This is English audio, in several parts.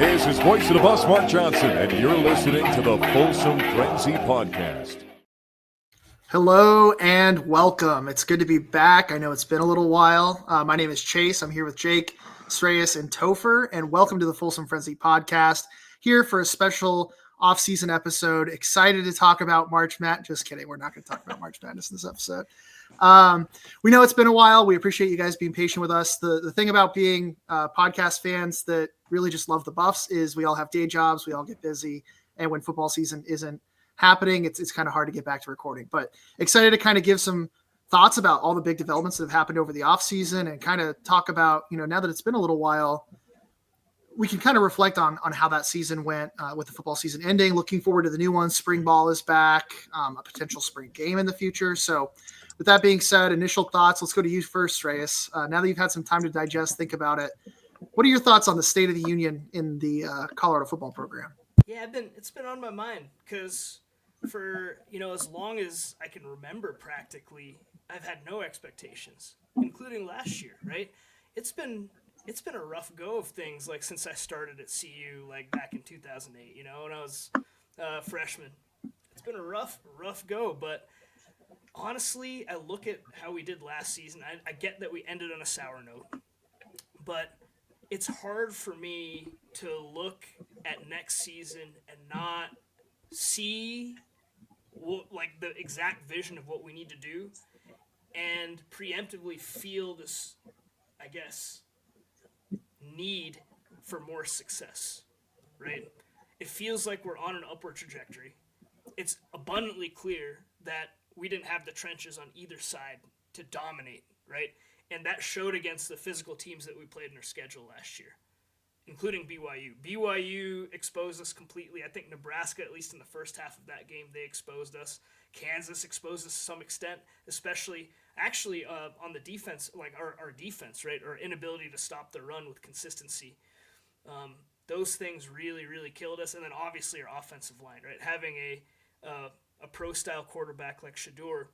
This is Voice of the Bus, Mark Johnson, and you're listening to the Folsom Frenzy Podcast. Hello and welcome. It's good to be back. I know it's been a little while. My name is Chase. I'm here with Jake, S3E20, and Topher, and welcome to the Folsom Frenzy Podcast. Here for a special off-season episode. Excited to talk about March Madness. Just kidding. We're not going to talk about March Madness in this episode. We know it's been a while. We appreciate you guys being patient with us. The thing about being podcast fans that really just love the Buffs is we all have day jobs. We all get busy. And when football season isn't happening, it's kind of hard to get back to recording. But excited to kind of give some thoughts about all the big developments that have happened over the offseason and kind of talk about, now that it's been a little while, we can kind of reflect on how that season went with the football season ending. Looking forward to the new one. Spring ball is back, a potential spring game in the future. So with that being said, initial thoughts. Let's go to you first, S3E20. Now that you've had some time to digest, think about it. What are your thoughts on the state of the union in the Colorado football program? Yeah, it's been on my mind because for, as long as I can remember practically, I've had no expectations, including last year, right? It's been a rough go of things, like since I started at CU, like back in 2008, when I was a freshman. It's been a rough go, but honestly, I look at how we did last season. I get that we ended on a sour note, but it's hard for me to look at next season and not see the exact vision of what we need to do and preemptively feel this, I guess, need for more success, right? It feels like we're on an upward trajectory. It's abundantly clear that we didn't have the trenches on either side to dominate, right? And that showed against the physical teams that we played in our schedule last year, including BYU. BYU exposed us completely. I think Nebraska, at least in the first half of that game, they exposed us. Kansas exposed us to some extent, especially on the defense, like our defense, right? Our inability to stop the run with consistency. Those things really, really killed us. And then obviously our offensive line, right? Having a pro-style quarterback like Shedeur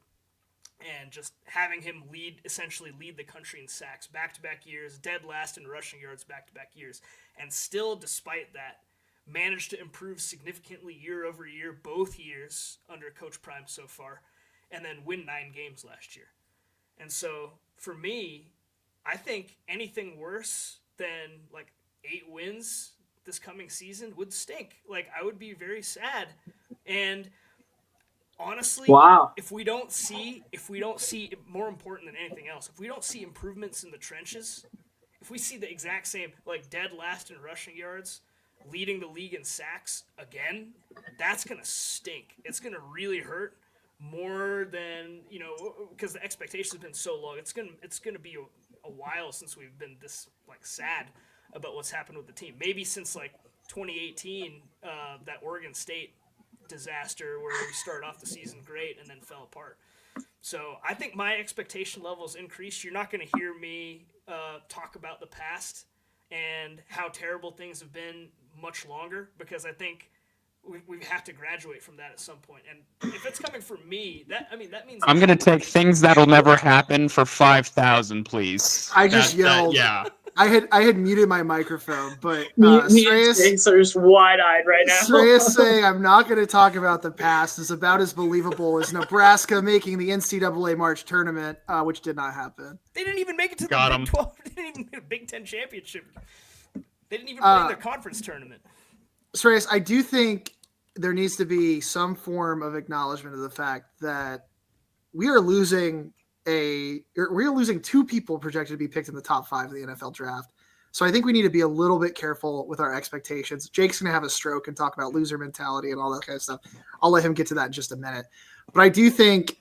and just having him essentially lead the country in sacks back-to-back years, dead last in rushing yards back-to-back years, and still, despite that, managed to improve significantly year over year, both years under Coach Prime so far, and then win 9 games last year. And so, for me, I think anything worse than 8 wins this coming season would stink. I would be very sad. And honestly, wow. if we don't see, more important than anything else, if we don't see improvements in the trenches, if we see the exact same, dead last in rushing yards, leading the league in sacks again, that's going to stink. It's going to really hurt more than, because the expectation has been so low. It's going to be a while since we've been this, sad about what's happened with the team. Maybe since, 2018, that Oregon State disaster where we started off the season great and then fell apart. So I think my expectation levels increased. You're not going to hear me talk about the past and how terrible things have been much longer, because I think we have to graduate from that at some point. And if it's coming from me, that means I'm going to take things that'll never happen for 5,000, please. I just yelled. Yeah. I had muted my microphone, but S3E20 are just wide-eyed right now. S3E20 saying I'm not going to talk about the past is about as believable as Nebraska making the NCAA March tournament, which did not happen. They didn't even make it to the Big 12. They didn't even make a Big 10 championship. They didn't even play in their conference tournament. S3E20, I do think there needs to be some form of acknowledgement of the fact that we are losing 2 people projected to be picked in the top 5 of the NFL draft. So I think we need to be a little bit careful with our expectations. Jake's going to have a stroke and talk about loser mentality and all that kind of stuff. I'll let him get to that in just a minute. But I do think,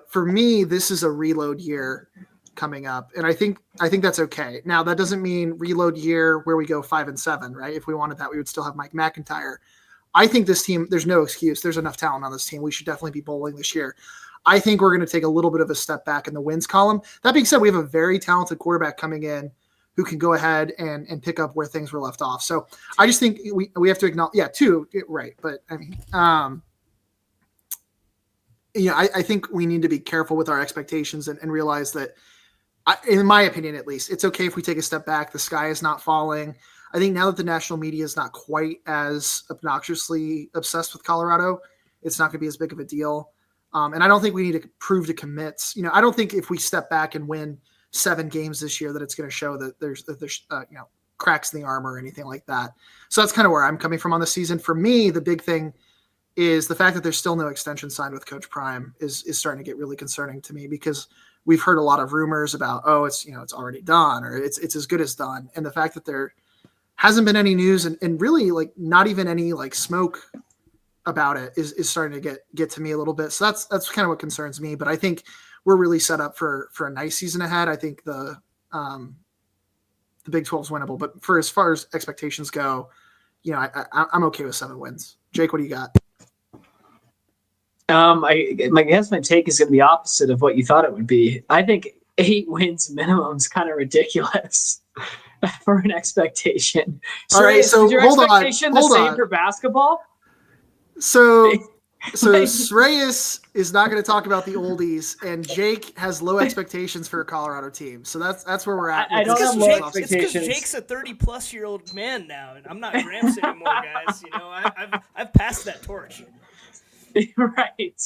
for me, this is a reload year coming up. And I think that's okay. Now, that doesn't mean reload year where we go 5-7, right? If we wanted that, we would still have Mike McIntyre. I think this team, there's no excuse. There's enough talent on this team. We should definitely be bowling this year. I think we're going to take a little bit of a step back in the wins column. That being said, we have a very talented quarterback coming in who can go ahead and pick up where things were left off. So I just think we have to acknowledge, 2, right. But I mean, I think we need to be careful with our expectations and realize that, in my opinion, at least, it's okay if we take a step back. The sky is not falling. I think now that the national media is not quite as obnoxiously obsessed with Colorado, it's not going to be as big of a deal. And I don't think we need to prove to commits. I don't think if we step back and win 7 games this year that it's going to show that there's cracks in the armor or anything like that. So that's kind of where I'm coming from on the season. For me, the big thing is the fact that there's still no extension signed with Coach Prime is starting to get really concerning to me, because we've heard a lot of rumors about, it's already done, or it's as good as done. And the fact that there hasn't been any news and really like not even any like smoke about it is starting to get to me a little bit. So that's kind of what concerns me, but I think we're really set up for a nice season ahead. I think the Big 12 is winnable, but for as far as expectations go, I'm okay with 7 wins. Jake, what do you got? I guess my take is going to be opposite of what you thought it would be. I think 8 wins minimum is kind of ridiculous for an expectation. All right, so is your expectation the same for basketball? So Shreyas is not going to talk about the oldies, and Jake has low expectations for a Colorado team. So that's where we're at. I don't have low expectations. It's because Jake's a 30-plus-year-old man now, and I'm not Gramps anymore, guys. I've passed that torch. Right.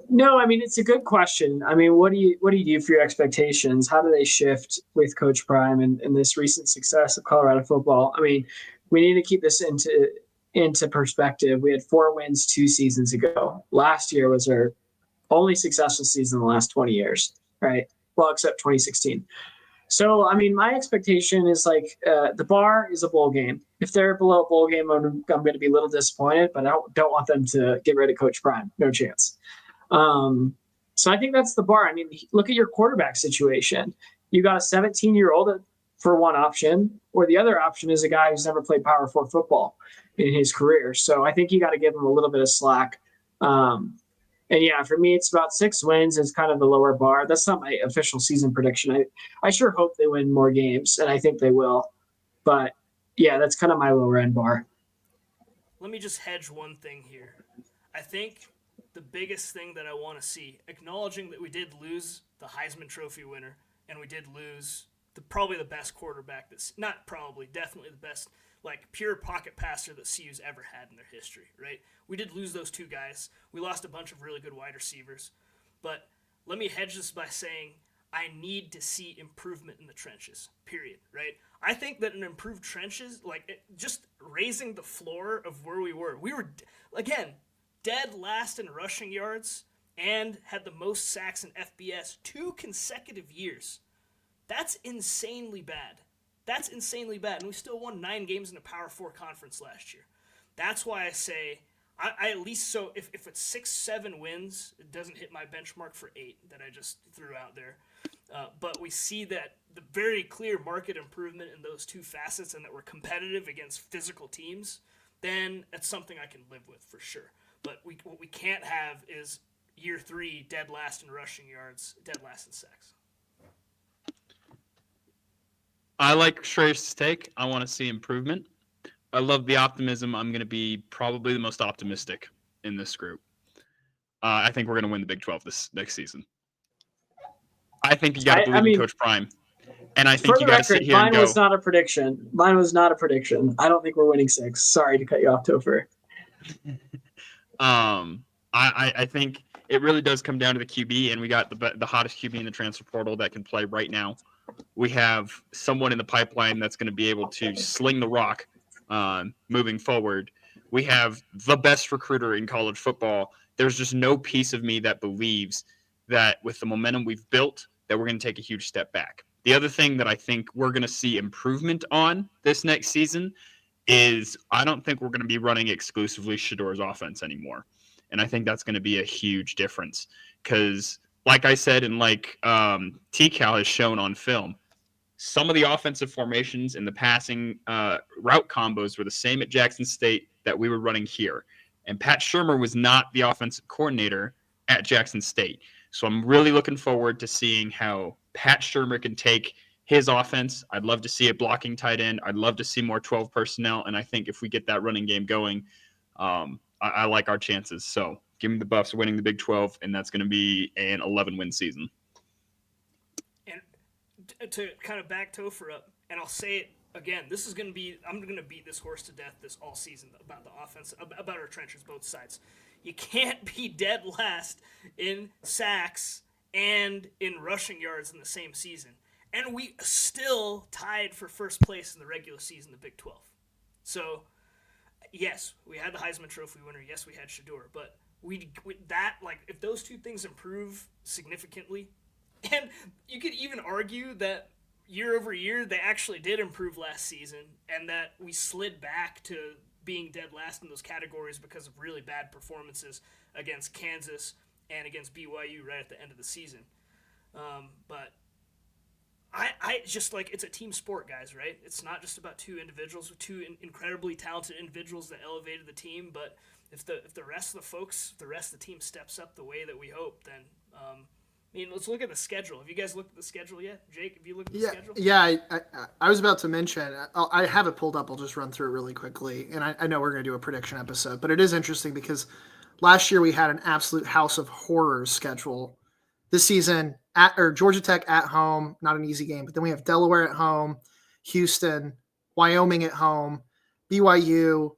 No, I mean, it's a good question. I mean, what do you do for your expectations? How do they shift with Coach Prime and this recent success of Colorado football? I mean, we need to keep this into perspective. We had 4 wins 2 seasons ago. Last year was our only successful season in the last 20 years, right? Well, except 2016. So, I mean, my expectation is like the bar is a bowl game. If they're below a bowl game, I'm going to be a little disappointed, but I don't want them to get rid of Coach Prime. No chance. So I think that's the bar. I mean, look at your quarterback situation. You got a 17-year-old for one option, or the other option is a guy who's never played Power 4 football in his career. So I think you got to give him a little bit of slack. And yeah, for me, it's about 6 wins is kind of the lower bar. That's not my official season prediction. I sure hope they win more games, and I think they will. But yeah, that's kind of my lower end bar. Let me just hedge one thing here. I think the biggest thing that I want to see, acknowledging that we did lose the Heisman Trophy winner, and we did lose probably the best quarterback definitely the best, like, pure pocket passer that CU's ever had in their history, right? We did lose those 2 guys. We lost a bunch of really good wide receivers. But let me hedge this by saying I need to see improvement in the trenches, period, right? I think that an improved trenches, just raising the floor of where we were, again, dead last in rushing yards and had the most sacks in FBS 2 consecutive years. That's insanely bad. And we still won 9 games in a Power 4 conference last year. That's why I say, I at least, so if it's 6-7 wins, it doesn't hit my benchmark for 8 that I just threw out there. But we see that the very clear market improvement in those 2 facets, and that we're competitive against physical teams, then it's something I can live with for sure. But what we can't have is year 3, dead last in rushing yards, dead last in sacks. I like Shreyas' take. I want to see improvement. I love the optimism. I'm going to be probably the most optimistic in this group. I think we're going to win the Big 12 this next season. I think you got to believe in Coach Prime. And I think you got to sit here and go. Mine was not a prediction. I don't think we're winning 6. Sorry to cut you off, Topher. I think it really does come down to the QB, and we got the hottest QB in the transfer portal that can play right now. We have someone in the pipeline that's going to be able to sling the rock moving forward. We have the best recruiter in college football. There's just no piece of me that believes that with the momentum we've built, that we're going to take a huge step back. The other thing that I think we're going to see improvement on this next season is I don't think we're going to be running exclusively Shador's offense anymore. And I think that's going to be a huge difference because, like I said, and like T-Cal has shown on film, some of the offensive formations and the passing route combos were the same at Jackson State that we were running here. And Pat Shurmur was not the offensive coordinator at Jackson State. So I'm really looking forward to seeing how Pat Shurmur can take his offense. I'd love to see a blocking tight end. I'd love to see more 12 personnel. And I think if we get that running game going, I like our chances. So give me the Buffs winning the Big 12, and that's going to be an 11-win season. And to kind of back Topher up, and I'll say it again, I'm going to beat this horse to death this all season about the offense, about our trenches, both sides. You can't be dead last in sacks and in rushing yards in the same season. And we still tied for first place in the regular season, the Big 12. So, yes, we had the Heisman Trophy winner. Yes, we had Shador. But if those two things improve significantly, and you could even argue that year over year, they actually did improve last season, and that we slid back to being dead last in those categories because of really bad performances against Kansas and against BYU right at the end of the season. But I just it's a team sport, guys, right? It's not just about two individuals, two incredibly talented individuals that elevated the team, but if the rest of the team steps up the way that we hope, then let's look at the schedule. Have you guys looked at the schedule yet? Jake, have you looked at the schedule? Yeah, I was about to mention, I have it pulled up. I'll just run through it really quickly. And I know we're going to do a prediction episode, but it is interesting because last year we had an absolute house of horrors schedule. This season, Georgia Tech at home, not an easy game, but then we have Delaware at home, Houston, Wyoming at home, BYU,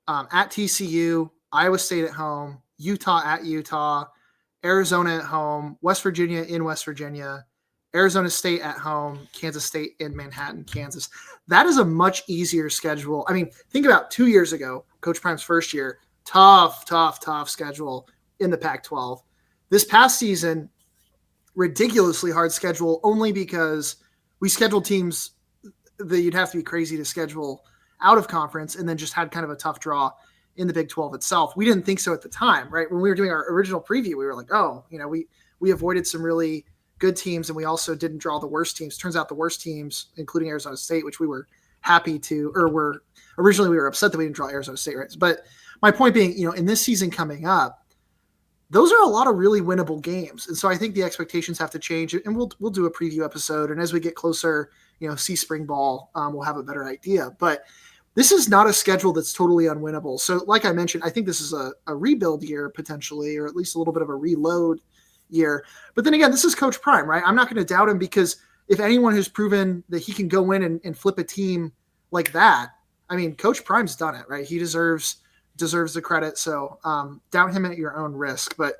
at TCU, Iowa State at home, Utah at Utah, Arizona at home, West Virginia in West Virginia, Arizona State at home, Kansas State in Manhattan, Kansas. That is a much easier schedule. I mean, think about 2 years ago, Coach Prime's first year, tough schedule in the Pac-12. This past season, ridiculously hard schedule only because we scheduled teams that you'd have to be crazy to schedule out of conference and then just had kind of a tough draw in the Big 12 itself. We didn't think so at the time, right? When we were doing our original preview, we were like, we avoided some really good teams and we also didn't draw the worst teams. Turns out the worst teams, including Arizona State, which we were happy to, or we were upset that we didn't draw Arizona State, right? But my point being, in this season coming up, those are a lot of really winnable games. And so I think the expectations have to change, and we'll do a preview episode. And as we get closer, see spring ball, we'll have a better idea. But this is not a schedule that's totally unwinnable. So like I mentioned, I think this is a rebuild year potentially, or at least a little bit of a reload year. But then again, this is Coach Prime, right? I'm not going to doubt him because if anyone has proven that he can go in and flip a team like that, I mean, Coach Prime's done it, right? He deserves the credit. So doubt him at your own risk. But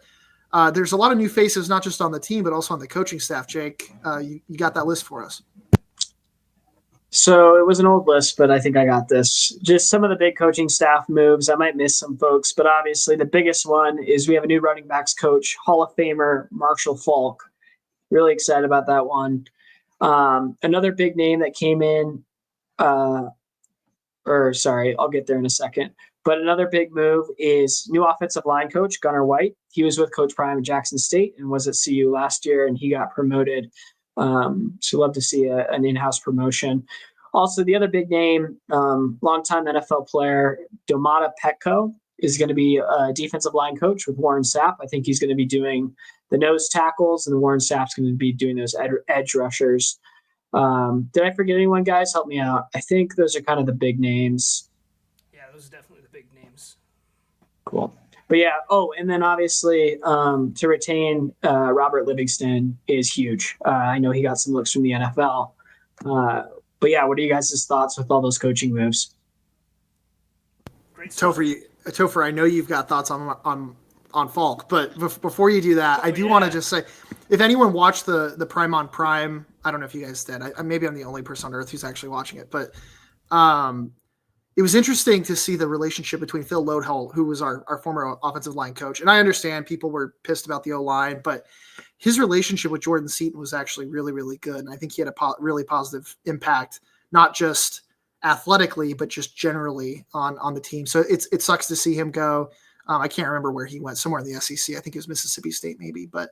there's a lot of new faces, not just on the team, but also on the coaching staff. Jake, you got that list for us. So it was an old list, but I think I got this. Just some of the big coaching staff moves. I might miss some folks, but obviously the biggest one is we have a new running backs coach, Hall of Famer Marshall Faulk. Really excited about that one. Another big name that came in, I'll get there in a second. But another big move is new offensive line coach, Gunnar White. He was with Coach Prime at Jackson State and was at CU last year, and he got promoted. So love to see an in-house promotion. Also, the other big name, longtime NFL player, Domata Petco, is going to be a defensive line coach with Warren Sapp. I think he's going to be doing the nose tackles, and Warren Sapp's going to be doing those edge rushers. Did I forget anyone, guys? Help me out. I think those are kind of the big names. Yeah, those are definitely the big names. Cool. But yeah, and then obviously to retain Robert Livingston is huge. I know he got some looks from the NFL. But yeah, what are you guys' thoughts with all those coaching moves? Great stuff. Topher, I know you've got thoughts on Falk, but before you do that, I do want to just say, if anyone watched the Prime on Prime, I don't know if you guys did. Maybe I'm the only person on earth who's actually watching it, but it was interesting to see the relationship between Phil Lodehull, who was our former offensive line coach. And I understand people were pissed about the O-line, but his relationship with Jordan Seaton was actually really, really good. And I think he had a really positive impact, not just athletically, but just generally on the team. So it sucks to see him go. I can't remember where he went, somewhere in the SEC. I think it was Mississippi State maybe. But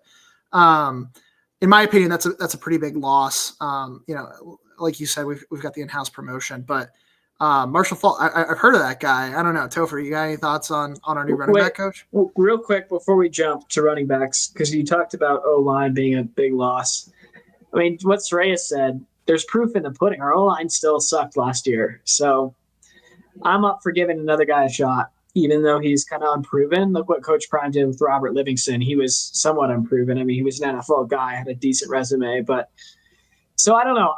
in my opinion, that's a pretty big loss. Like you said, we've got the in-house promotion, but Marshall Faulk, I've heard of that guy. I don't know. Topher, you got any thoughts on our new running back coach? Well, real quick before we jump to running backs, because you talked about O-line being a big loss. I mean, what Saraya said, there's proof in the pudding. Our O-line still sucked last year. So I'm up for giving another guy a shot, even though he's kind of unproven. Look what Coach Prime did with Robert Livingston. He was somewhat unproven. I mean, he was an NFL guy, had a decent resume. But so I don't know.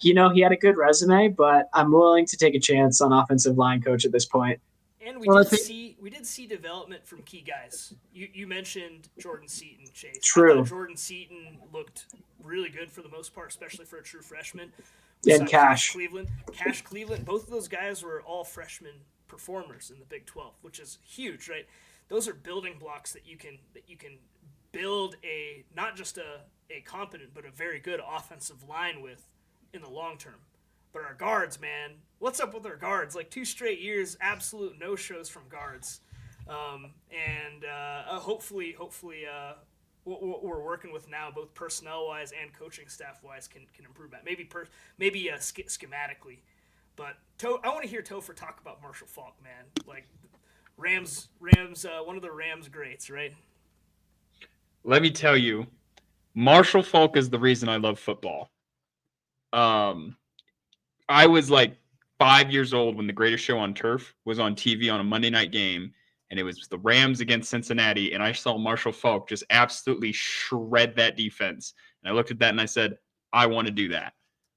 he had a good resume, but I'm willing to take a chance on offensive line coach at this point. And we Well, did see development from key guys. You mentioned Jordan Seaton, Chase. I True. thought Jordan Seaton looked really good for the most part, especially for a true freshman. We And saw Cash Cash Cleveland. Both of those guys were all freshman performers in the Big 12, which is huge, right? Those are building blocks that you can build a not just a competent but a very good offensive line with in the long term. But our guards, man, what's up with our guards? Like 2 straight years, absolute no shows from guards, and hopefully, what we're working with now, both personnel wise and coaching staff wise, can improve that. Maybe schematically, but I want to hear Topher talk about Marshall Faulk, man. Like Rams, one of the Rams greats, right? Let me tell you, Marshall Faulk is the reason I love football. I was like 5 years old when The Greatest Show on Turf was on TV on a Monday night game, and it was the Rams against Cincinnati, and I saw Marshall Faulk just absolutely shred that defense. And I looked at that and I said, I want to do that.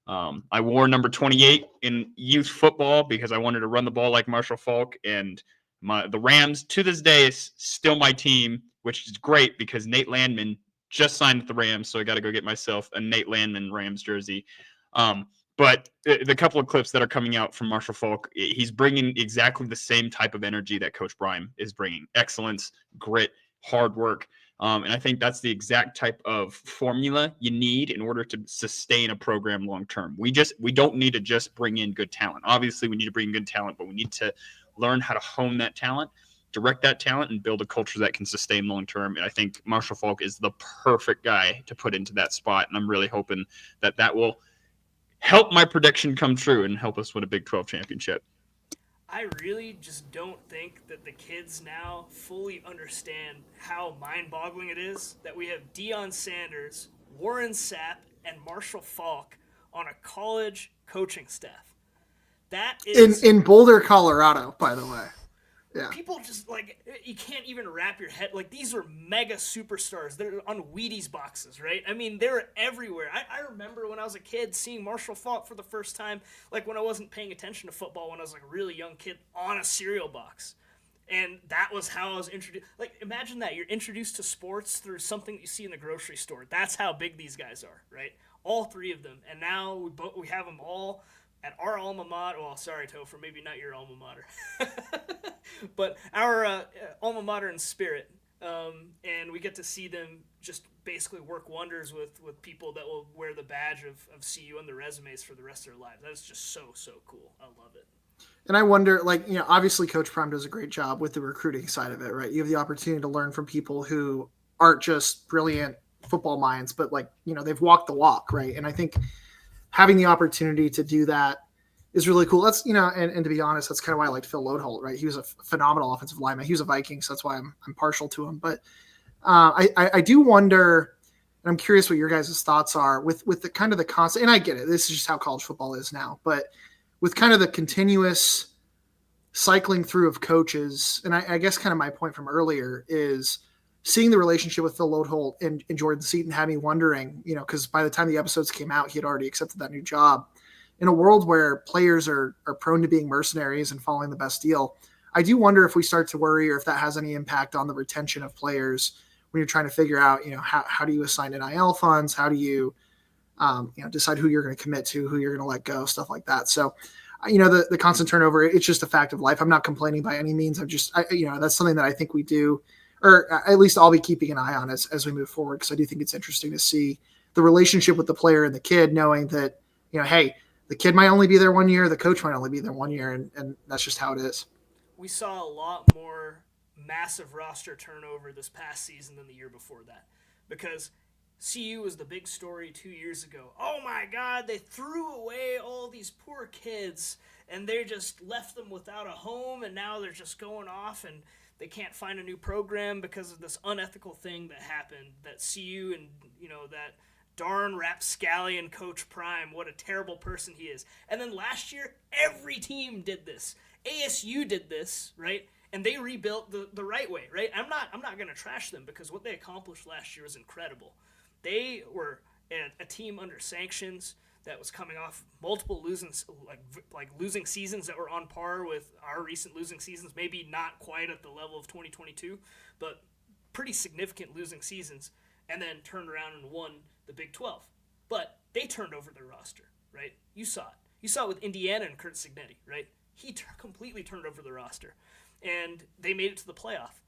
I wore number 28 in youth football because I wanted to run the ball like Marshall Faulk, and the Rams to this day is still my team, which is great because Nate Landman just signed with the Rams, so I got to go get myself a Nate Landman Rams jersey. But the couple of clips that are coming out from Marshall Faulk, he's bringing exactly the same type of energy that Coach Brime is bringing. Excellence, grit, hard work. And I think that's the exact type of formula you need in order to sustain a program long term. We don't need to just bring in good talent. Obviously, we need to bring in good talent, but we need to learn how to hone that talent, direct that talent, and build a culture that can sustain long term. And I think Marshall Faulk is the perfect guy to put into that spot. And I'm really hoping that will help my prediction come true and help us win a Big 12 championship. I really just don't think that the kids now fully understand how mind-boggling it is that we have Deion Sanders, Warren Sapp, and Marshall Faulk on a college coaching staff. That is in Boulder, Colorado, by the way. Yeah. People just like, you can't even wrap your head. Like, these are mega superstars. They're on Wheaties boxes, right? I mean, they're everywhere. I remember when I was a kid seeing Marshall Faulk for the first time, like when I wasn't paying attention to football when I was like a really young kid, on a cereal box. And that was how I was introduced. Like, imagine that. You're introduced to sports through something that you see in the grocery store. That's how big these guys are, right? All 3 of them. And now we have them all at our alma mater. Well, sorry, Topher, maybe not your alma mater. But our alma mater in spirit. And we get to see them just basically work wonders with people that will wear the badge of CU on their resumes for the rest of their lives. That is just so cool. I love it. And I wonder, like, obviously Coach Prime does a great job with the recruiting side of it, right? You have the opportunity to learn from people who aren't just brilliant football minds, but like, they've walked the walk, right? And I think having the opportunity to do that is really cool. That's, and to be honest, that's kind of why I liked Phil Lodeholt, right? He was a phenomenal offensive lineman. He was a Viking, so that's why I'm partial to him. But I do wonder, and I'm curious what your guys' thoughts are with the kind of the constant, and I get it, this is just how college football is now, but with kind of the continuous cycling through of coaches, and I guess kind of my point from earlier is seeing the relationship with Phil Lodeholt and Jordan Seaton had me wondering, because by the time the episodes came out, he had already accepted that new job. In a world where players are prone to being mercenaries and following the best deal, I do wonder if we start to worry or if that has any impact on the retention of players when you're trying to figure out, how do you assign NIL funds? How do you, decide who you're going to commit to, who you're going to let go, stuff like that. So, the constant turnover, it's just a fact of life. I'm not complaining by any means. That's something that I think we do, or at least I'll be keeping an eye on as we move forward, because I do think it's interesting to see the relationship with the player and the kid, knowing that, hey, the kid might only be there 1 year, the coach might only be there 1 year, and that's just how it is. We saw a lot more massive roster turnover this past season than the year before that, because CU was the big story 2 years ago. Oh my God, they threw away all these poor kids and they just left them without a home, and now they're just going off and they can't find a new program because of this unethical thing that happened, that CU and, that darn rapscallion Coach Prime, what a terrible person he is. And then last year, every team did this. ASU did this, right? And they rebuilt the right way, right? I'm not going to trash them, because what they accomplished last year was incredible. They were a team under sanctions. that was coming off multiple losing seasons that were on par with our recent losing seasons. Maybe not quite at the level of 2022, but pretty significant losing seasons, and then turned around and won the Big 12. But they turned over their roster, right? You saw it. You saw it with Indiana and Kurt Signetti, right? He completely turned over the roster, and they made it to the playoff.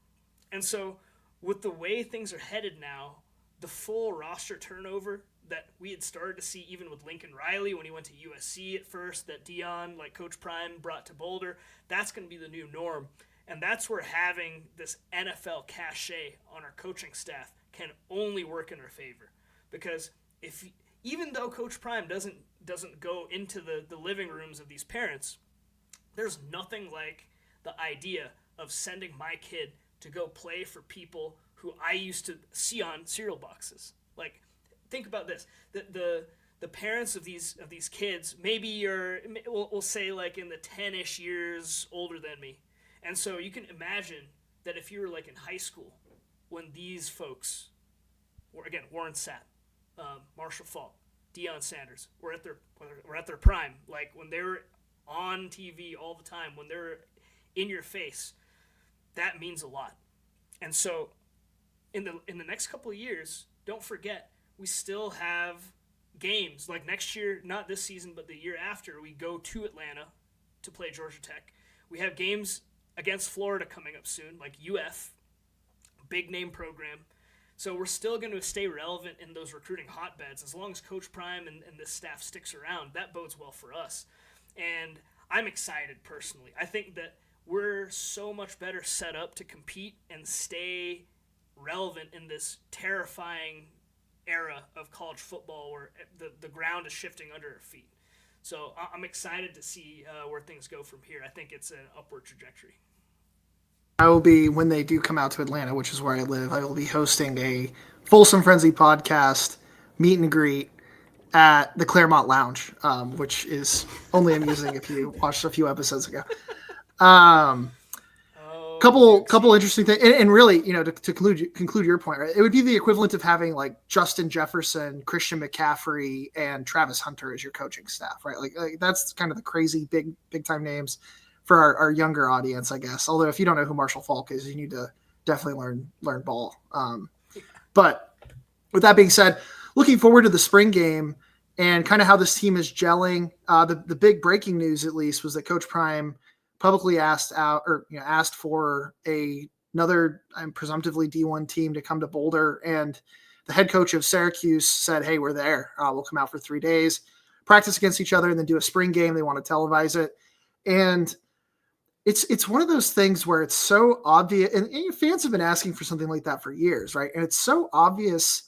And so with the way things are headed now, the full roster turnover that we had started to see even with Lincoln Riley when he went to USC at first, that Dion, like Coach Prime, brought to Boulder, that's going to be the new norm. And that's where having this NFL cachet on our coaching staff can only work in our favor. Because even though Coach Prime doesn't go into the living rooms of these parents, there's nothing like the idea of sending my kid to go play for people who I used to see on cereal boxes. Like, think about this: the parents of these kids, maybe we'll say like in the 10-ish years older than me, and so you can imagine that if you were like in high school when these folks were, again, Warren Sapp, Marshall Falk, Deion Sanders were at their prime, like when they were on TV all the time, when they're in your face, that means a lot. And so in the next couple of years, don't forget, we still have games. Like next year, not this season, but the year after, we go to Atlanta to play Georgia Tech. We have games against Florida coming up soon, like UF, big name program. So we're still going to stay relevant in those recruiting hotbeds. As long as Coach Prime and this staff sticks around, that bodes well for us. And I'm excited personally. I think that we're so much better set up to compete and stay relevant in this terrifying era of college football where the ground is shifting under our feet. So I'm excited to see where things go from here. I think it's an upward trajectory. I will be, when they do come out to Atlanta, which is where I live, I will be hosting a Folsom Frenzy podcast meet and greet at the Claremont Lounge, which is only amusing if you watched a few episodes ago. Couple interesting things, and really, to conclude your point, right? It would be the equivalent of having like Justin Jefferson, Christian McCaffrey, and Travis Hunter as your coaching staff, right? Like that's kind of the crazy big time names for our younger audience, I guess. Although if you don't know who Marshall Falk is, you need to definitely learn ball. But with that being said, looking forward to the spring game and kind of how this team is gelling. The big breaking news, at least, was that Coach Prime publicly asked for another presumptively D1 team to come to Boulder, and the head coach of Syracuse said, "Hey, we're there. We'll come out for 3 days, practice against each other, and then do a spring game. They want to televise it." And it's one of those things where it's so obvious, and fans have been asking for something like that for years, right? And it's so obvious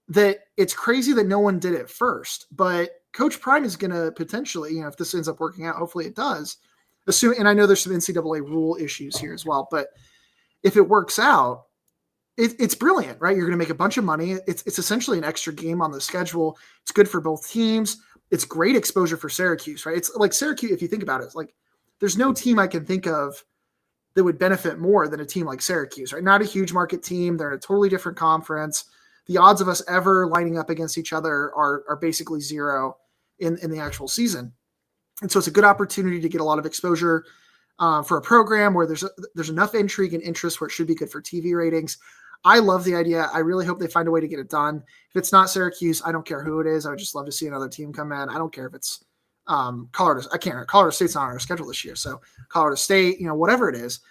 that it's crazy that no one did it first. But Coach Prime is going to potentially, if this ends up working out, hopefully it does. And I know there's some NCAA rule issues here as well, but if it works out, it's brilliant, right? You're going to make a bunch of money. It's essentially an extra game on the schedule. It's good for both teams. It's great exposure for Syracuse, right? It's like Syracuse, if you think about it, it's like there's no team I can think of that would benefit more than a team like Syracuse, right? Not a huge market team. They're in a totally different conference. The odds of us ever lining up against each other are basically zero in the actual season. And so it's a good opportunity to get a lot of exposure for a program where there's enough intrigue and interest where it should be good for TV ratings. I love the idea. I really hope they find a way to get it done. If it's not Syracuse, I don't care who it is. I would just love to see another team come in. I don't care if it's Colorado. Colorado State's not on our schedule this year. So Colorado State, whatever it is.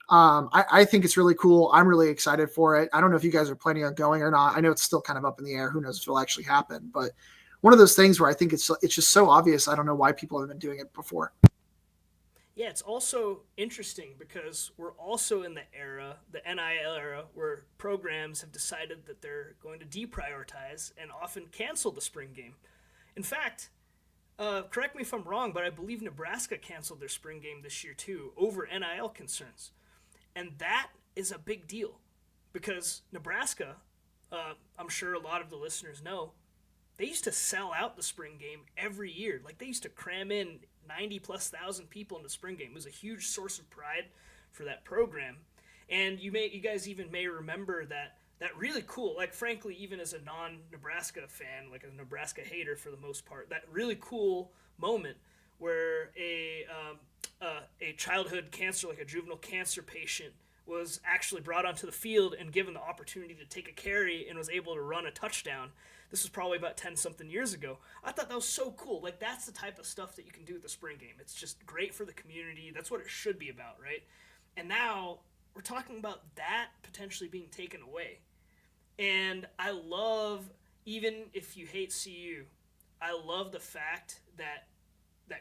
I think it's really cool. I'm really excited for it. I don't know if you guys are planning on going or not. I know it's still kind of up in the air. Who knows if it'll actually happen, but one of those things where I think it's just so obvious. I don't know why people haven't been doing it before. Yeah, it's also interesting because we're also in the NIL era, where programs have decided that they're going to deprioritize and often cancel the spring game. In fact, correct me if I'm wrong, but I believe Nebraska canceled their spring game this year too over NIL concerns. And that is a big deal because Nebraska, I'm sure a lot of the listeners know, they used to sell out the spring game every year. Like they used to cram in 90,000+ people in the spring game. It was a huge source of pride for that program. And you guys even may remember that that really cool, like frankly, even as a non-Nebraska fan, like a Nebraska hater for the most part, that really cool moment where a childhood cancer, like a juvenile cancer patient, was actually brought onto the field and given the opportunity to take a carry and was able to run a touchdown. This was probably about 10 something years ago. I thought that was so cool. Like, that's the type of stuff that you can do at the spring game. It's just great for the community. That's what it should be about, right? And now we're talking about that potentially being taken away. And I love, even if you hate CU, I love the fact that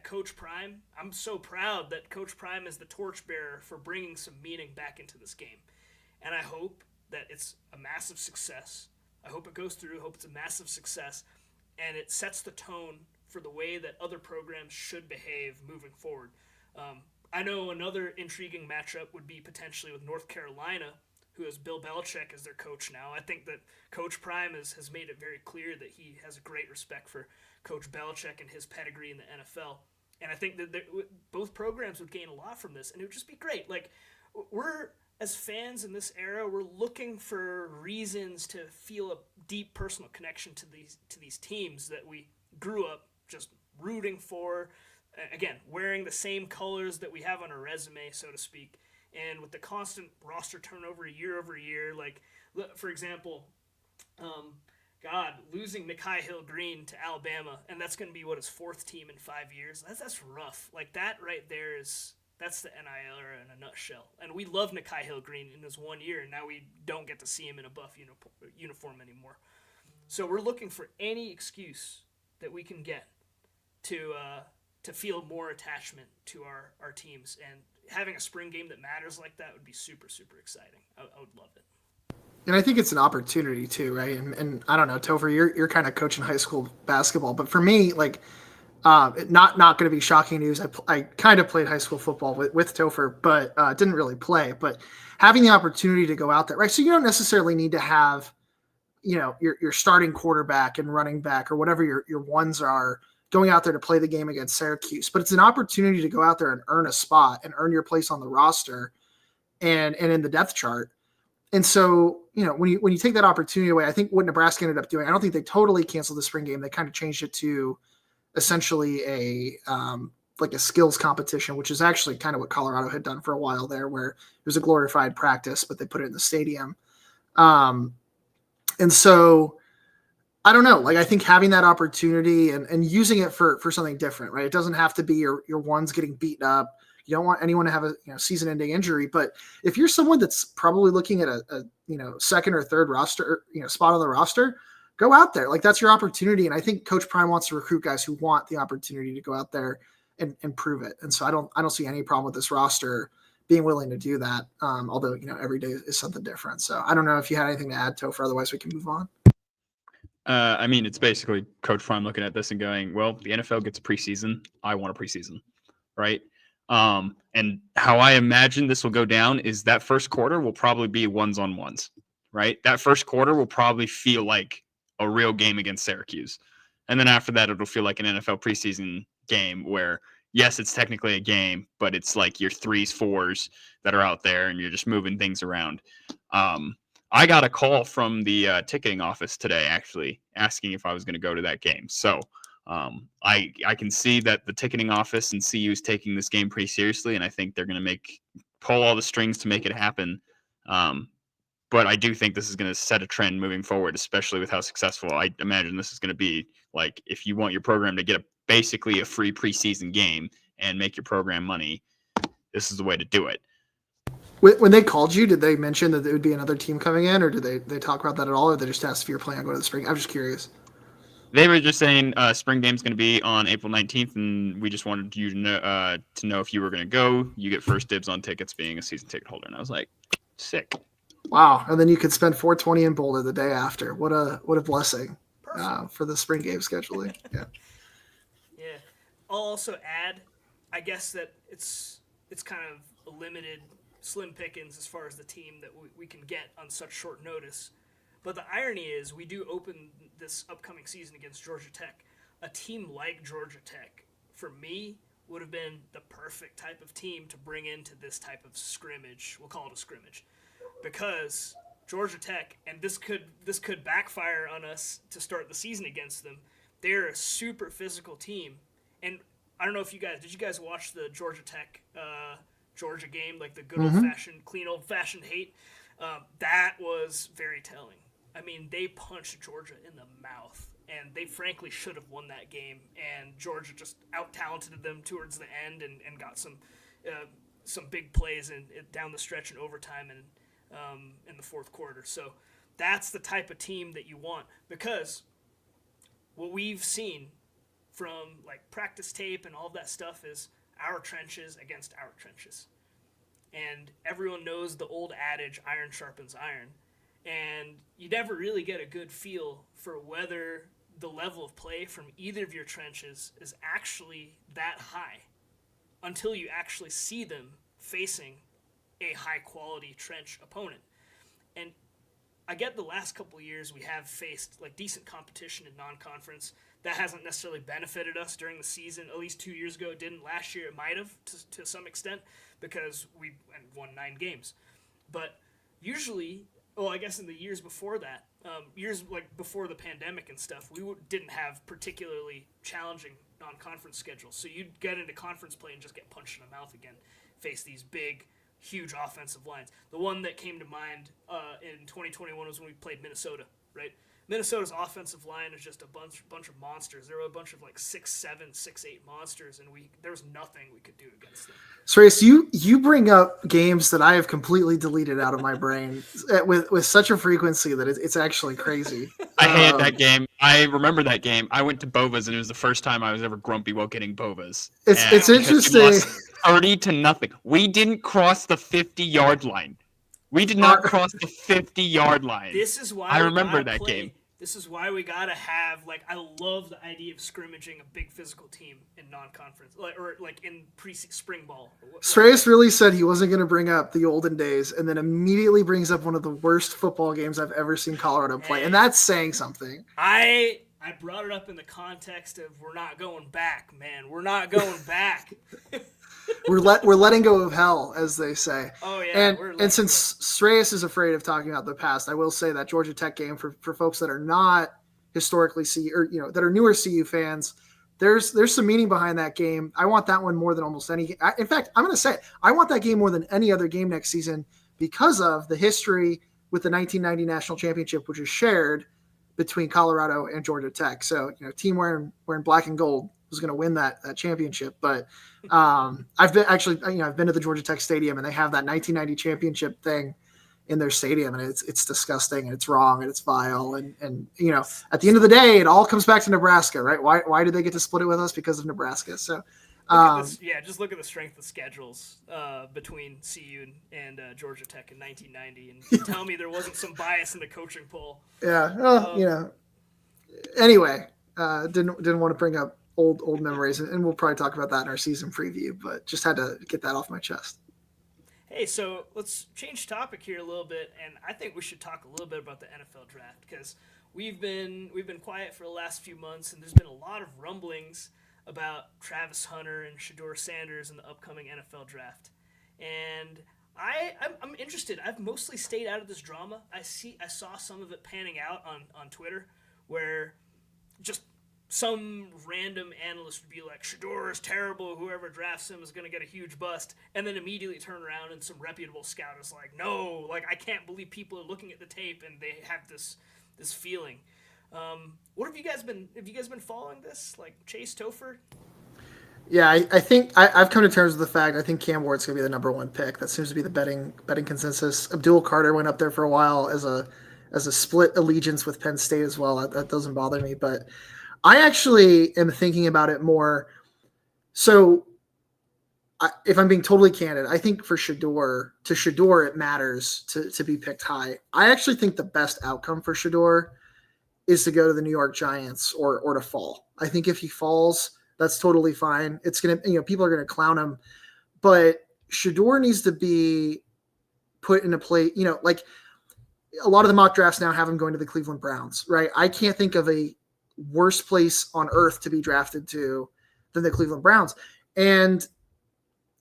Coach Prime, I'm so proud that Coach Prime is the torchbearer for bringing some meaning back into this game. And I hope that it's a massive success. I hope it goes through. I hope it's a massive success. And it sets the tone for the way that other programs should behave moving forward. I know another intriguing matchup would be potentially with North Carolina, who has Bill Belichick as their coach now. I think that Coach Prime has made it very clear that he has a great respect for Coach Belichick and his pedigree in the NFL. And I think that both programs would gain a lot from this, and it would just be great. Like, we're, as fans in this era, we're looking for reasons to feel a deep personal connection to these teams that we grew up just rooting for. Again, wearing the same colors that we have on our resume, so to speak. And with the constant roster turnover year over year, like, for example, losing Nikhai Hill-Green to Alabama, and that's going to be his fourth team in 5 years. That's rough. Like, that right there that's the NIL era in a nutshell. And we love Nikhai Hill-Green in his 1 year, and now we don't get to see him in a buff uniform anymore. So we're looking for any excuse that we can get to feel more attachment to our teams, and having a spring game that matters like that would be super, super exciting. I would love it. And I think it's an opportunity too, right? And I don't know, Topher, you're kind of coaching high school basketball, but for me, like, not going to be shocking news. I kind of played high school football with Topher, but didn't really play. But having the opportunity to go out there, right? So you don't necessarily need to have, your starting quarterback and running back or whatever your ones are going out there to play the game against Syracuse, but it's an opportunity to go out there and earn a spot and earn your place on the roster and in the depth chart. And so, when you take that opportunity away, I think what Nebraska ended up doing, I don't think they totally canceled the spring game. They kind of changed it to essentially a skills competition, which is actually kind of what Colorado had done for a while there, where it was a glorified practice, but they put it in the stadium. And so I don't know, like, I think having that opportunity and using it for something different, right? It doesn't have to be your ones getting beaten up. You don't want anyone to have a season-ending injury, but if you're someone that's probably looking at a second or third roster, spot on the roster, go out there. Like, that's your opportunity. And I think Coach Prime wants to recruit guys who want the opportunity to go out there and prove it. And so I don't see any problem with this roster being willing to do that. Although, every day is something different. So I don't know if you had anything to add, Topher, otherwise we can move on. I mean, it's basically Coach Prime looking at this and going, well, the NFL gets a preseason. I want a preseason, right? And how I imagine this will go down is that first quarter will probably be ones-on-ones, right? That first quarter will probably feel like a real game against Syracuse. And then after that, it'll feel like an NFL preseason game where, yes, it's technically a game, but it's like your 3s, 4s that are out there and you're just moving things around. I got a call from the ticketing office today, actually, asking if I was going to go to that game. So I can see that the ticketing office and CU is taking this game pretty seriously, and I think they're going to pull all the strings to make it happen. But I do think this is going to set a trend moving forward, especially with how successful I imagine this is going to be. Like, if you want your program to get basically a free preseason game and make your program money, this is the way to do it. When they called you, did they mention that there would be another team coming in, or did they talk about that at all, or they just asked if you're planning on going to the spring? I'm just curious. They were just saying spring game's going to be on April 19th, and we just wanted you to know if you were going to go. You get first dibs on tickets being a season ticket holder. And I was like, sick. Wow. And then you could spend $420 in Boulder the day after. What a blessing for the spring game scheduling. Yeah. Yeah. I'll also add, I guess that it's kind of a limited slim pickings as far as the team that we can get on such short notice. But the irony is we do open this upcoming season against Georgia Tech. A team like Georgia Tech, for me, would have been the perfect type of team to bring into this type of scrimmage. We'll call it a scrimmage. Because Georgia Tech, and this could backfire on us to start the season against them. They're a super physical team, and I don't know if did you guys watch the Georgia Tech Georgia game, like the good clean old fashioned hate? That was very telling. I mean, they punched Georgia in the mouth, and they frankly should have won that game. And Georgia just out-talented them towards the end and got some big plays down the stretch in overtime and in the fourth quarter. So that's the type of team that you want, because what we've seen from like practice tape and all of that stuff is our trenches against our trenches. And everyone knows the old adage, iron sharpens iron. And you never really get a good feel for whether the level of play from either of your trenches is actually that high until you actually see them facing a high-quality trench opponent. And I get the last couple of years we have faced like decent competition in non-conference. That hasn't necessarily benefited us during the season. At least 2 years ago it didn't. Last year it might have to some extent because we won 9 games. But usually, well, I guess in the years before that, years like before the pandemic and stuff, we didn't have particularly challenging non-conference schedules. So you'd get into conference play and just get punched in the mouth again, face these big, huge offensive lines. The one that came to mind in 2021 was when we played Minnesota, right? Minnesota's offensive line is just a bunch of monsters. There were a bunch of like 6'7", 6'8" monsters, and there was nothing we could do against them. Sreyas, you bring up games that I have completely deleted out of my brain with such a frequency that it's actually crazy. I hated that game. I remember that game. I went to Bova's, and it was the first time I was ever grumpy while getting Bova's. It's interesting. 30-0. We didn't cross the 50-yard line. We did not cross the 50-yard line. This is why I remember that game. This is why we gotta have I love the idea of scrimmaging a big physical team in non-conference or in spring ball. Sreyas really said he wasn't going to bring up the olden days, and then immediately brings up one of the worst football games I've ever seen Colorado play, and that's saying something. I brought it up in the context of we're not going back, man. We're not going back. We're letting go of hell, as they say. Oh yeah. And since Sreyas is afraid of talking about the past, I will say that Georgia Tech game for folks that are not historically that are newer CU fans, there's some meaning behind that game. I want that one more than almost any. In fact, I'm going to say it. I want that game more than any other game next season because of the history with the 1990 national championship, which is shared between Colorado and Georgia Tech. So team wearing black and gold was going to win that championship. But I've been to the Georgia Tech Stadium, and they have that 1990 championship thing in their stadium, and it's disgusting, and it's wrong, and it's vile, and at the end of the day, it all comes back to Nebraska, right? Why did they get to split it with us? Because of Nebraska. So just look at the strength of schedules between CU and Georgia Tech in 1990, and tell me there wasn't some bias in the coaching poll. Yeah. Well, Anyway, didn't want to bring up old memories, and we'll probably talk about that in our season preview, but just had to get that off my chest. Hey, so let's change topic here a little bit, and I think we should talk a little bit about the NFL draft, because we've been quiet for the last few months, and there's been a lot of rumblings about Travis Hunter and Shedeur Sanders in the upcoming NFL draft. And I'm interested. I've mostly stayed out of this drama. I saw some of it panning out on Twitter, where just some random analyst would be like, Shedeur is terrible, whoever drafts him is going to get a huge bust, and then immediately turn around and some reputable scout is like, no, I can't believe people are looking at the tape and they have this feeling. What have you guys been following this? Like Chase, Topher? Yeah, I think I've come to terms with the fact I think Cam Ward's going to be the number one pick. That seems to be the betting consensus. Abdul Carter went up there for a while as a split allegiance with Penn State as well. That doesn't bother me, but I actually am thinking about it more. So if I'm being totally candid, I think for Shedeur, it matters to be picked high. I actually think the best outcome for Shedeur is to go to the New York Giants or to fall. I think if he falls, that's totally fine. It's going to, people are going to clown him, but Shedeur needs to be put in a place, like a lot of the mock drafts now have him going to the Cleveland Browns, right? I can't think of a worst place on earth to be drafted to than the Cleveland Browns. And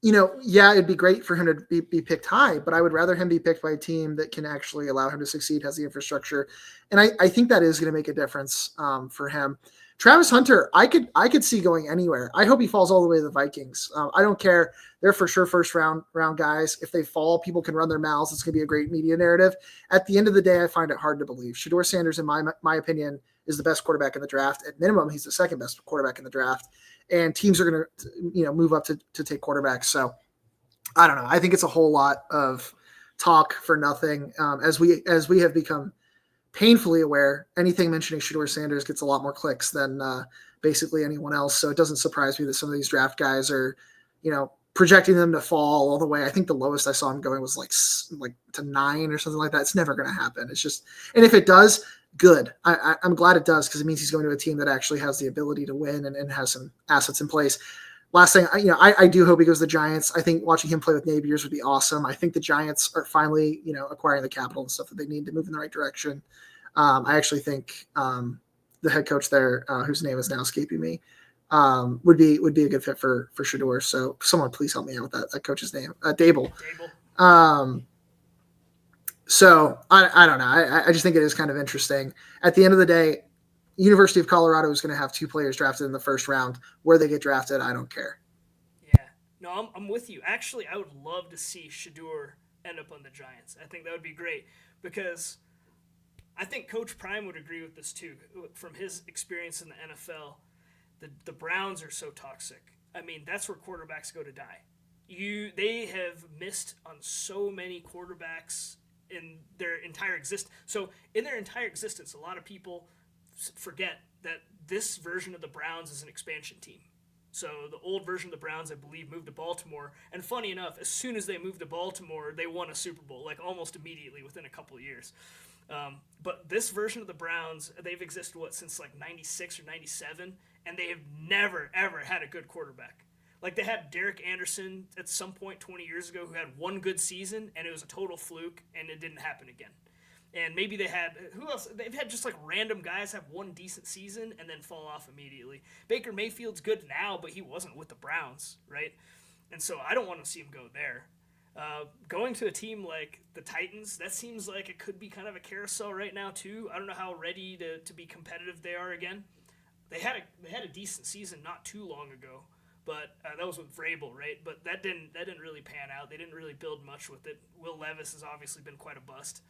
Yeah, it'd be great for him to be picked high, but I would rather him be picked by a team that can actually allow him to succeed, has the infrastructure. And I think that is going to make a difference for him. Travis Hunter, I could see going anywhere. I hope he falls all the way to the Vikings. I don't care. They're for sure first round guys. If they fall, people can run their mouths. It's going to be a great media narrative. At the end of the day, I find it hard to believe. Shedeur Sanders, in my opinion, is the best quarterback in the draft. At minimum, he's the second best quarterback in the draft. And teams are going to, move up to take quarterbacks. So I don't know. I think it's a whole lot of talk for nothing. As we have become painfully aware, anything mentioning Shedeur Sanders gets a lot more clicks than basically anyone else. So it doesn't surprise me that some of these draft guys are, projecting them to fall all the way. I think the lowest I saw him going was like to 9 or something like that. It's never going to happen. It's just, and if it does, good. I'm glad it does, because it means he's going to a team that actually has the ability to win and has some assets in place. Last thing, I do hope he goes to the Giants. I think watching him play with Napiers would be awesome. I think the Giants are finally, acquiring the capital and stuff that they need to move in the right direction. I actually think the head coach there, whose name is now escaping me, would be a good fit for Shedeur. So someone please help me out with that coach's name, Dable. So I don't know. I just think it is kind of interesting. At the end of the day, University of Colorado is going to have 2 players drafted in the first round. Where they get drafted, I don't care. Yeah, no, I'm with you. Actually, I would love to see Shedeur end up on the Giants. I think that would be great, because I think Coach Prime would agree with this too. From his experience in the NFL, the Browns are so toxic. I mean, that's where quarterbacks go to die. They have missed on so many quarterbacks in their entire existence. So in their entire existence, a lot of people forget that this version of the Browns is an expansion team. So the old version of the Browns, I believe, moved to Baltimore. And funny enough, as soon as they moved to Baltimore, they won a Super Bowl, like almost immediately within a couple of years. But this version of the Browns, they've existed, since like 96 or 97, and they have never, ever had a good quarterback. Like, they had Derek Anderson at some point 20 years ago who had one good season, and it was a total fluke, and it didn't happen again. And maybe they had, who else? They've had just like random guys have one decent season and then fall off immediately. Baker Mayfield's good now, but he wasn't with the Browns, right? And so I don't want to see him go there. Going to a team like the Titans, that seems like it could be kind of a carousel right now too. I don't know how ready to be competitive they are again. They had a decent season not too long ago, but that was with Vrabel, right? But that didn't really pan out. They didn't really build much with it. Will Levis has obviously been quite a bust.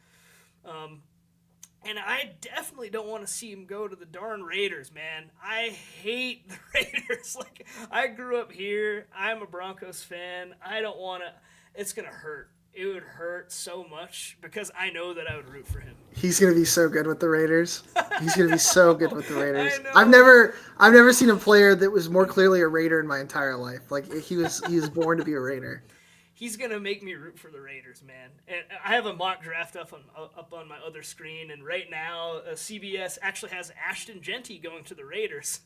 And I definitely don't want to see him go to the darn Raiders, man. I hate the Raiders. Like, I grew up here. I'm a Broncos fan. I don't want to. It's going to hurt. It would hurt so much, because I know that I would root for him. He's going to be so good with the Raiders. He's going to be so good with the Raiders. I know. I've never seen a player that was more clearly a Raider in my entire life. Like, he was born to be a Raider. He's going to make me root for the Raiders, man. And I have a mock draft up on my other screen, and right now CBS actually has Ashton Genty going to the Raiders.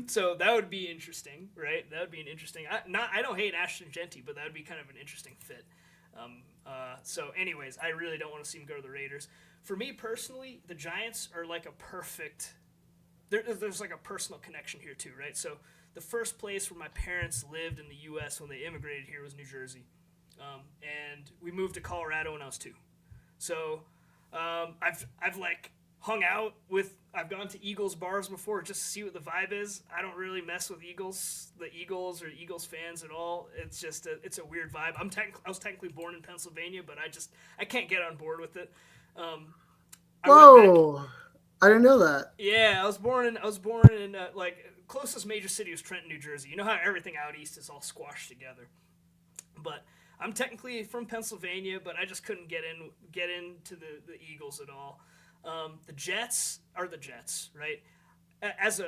So that would be interesting, right? That would be an interesting. I don't hate Ashton Genty, but that would be kind of an interesting fit. So anyways, I really don't want to see him go to the Raiders. For me personally, the Giants are like a perfect. There's like a personal connection here too, right? So the first place where my parents lived in the U.S. when they immigrated here was New Jersey. And we moved to Colorado when I was 2. So I've like hung out with. I've gone to Eagles bars before just to see what the vibe is. I don't really mess with the Eagles or Eagles fans at all. It's just it's a weird vibe. I was technically born in Pennsylvania, but I can't get on board with it. Whoa! I didn't know that. Yeah, I was born in like closest major city was Trenton, New Jersey. You know how everything out east is all squashed together. But I'm technically from Pennsylvania, but I just couldn't get into the Eagles at all. The Jets are the Jets, right? As